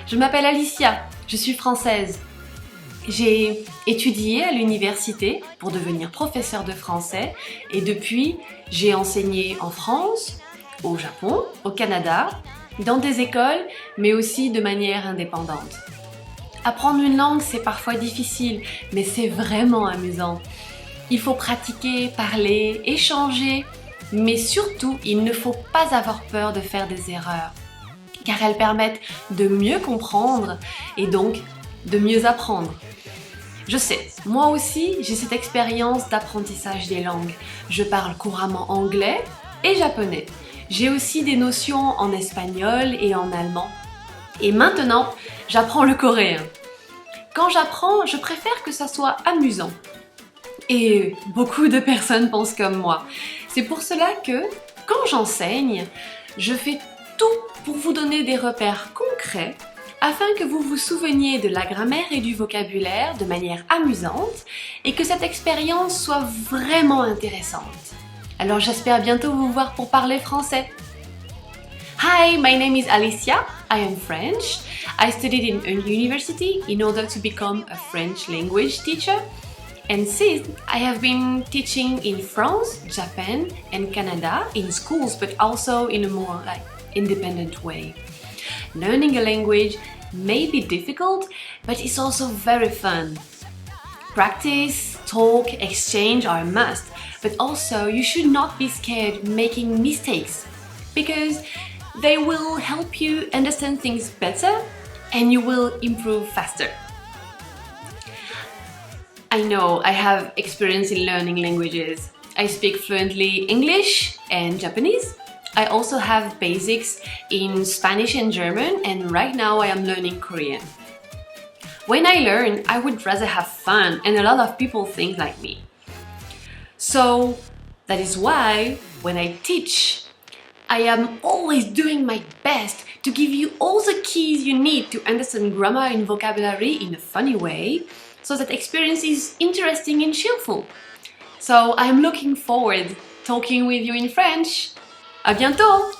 Je m'appelle Alicia, je suis française. J'ai étudié à l'université pour devenir professeure de français et depuis, j'ai enseigné en France, au Japon, au Canada, dans des écoles, mais aussi de manière indépendante. Apprendre une langue, c'est parfois difficile, mais c'est vraiment amusant. Il faut pratiquer, parler, échanger, mais surtout, il ne faut pas avoir peur de faire des erreurs, car elles permettent de mieux comprendre et donc de mieux apprendre. Je sais, moi aussi, j'ai cette expérience d'apprentissage des langues. Je parle couramment anglais et japonais. J'ai aussi des notions en espagnol et en allemand. Et maintenant, j'apprends le coréen. Quand j'apprends, je préfère que ça soit amusant. Et beaucoup de personnes pensent comme moi. C'est pour cela que, quand j'enseigne, je fais tout pour vous donner des repères concrets afin que vous vous souveniez de la grammaire et du vocabulaire de manière amusante et que cette expérience soit vraiment intéressante. Alors j'espère bientôt vous voir pour parler français. Hi, my name is Alicia. I am French. I studied in a university in order to become a French language teacher. And since I have been teaching in France, Japan and Canada in schools, but also in a more independent way. Learning a language may be difficult, but it's also very fun. Practice, talk, exchange are a must, but also you should not be scared making mistakes because they will help you understand things better and you will improve faster. I know I have experience in learning languages. I speak fluently English and Japanese. I also have basics in Spanish and German, and right now I am learning Korean. When I learn, I would rather have fun, and a lot of people think like me. So that is why when I teach, I am always doing my best to give you all the keys you need to understand grammar and vocabulary in a funny way, so that experience is interesting and cheerful. So I am looking forward talking with you in French. À bientôt!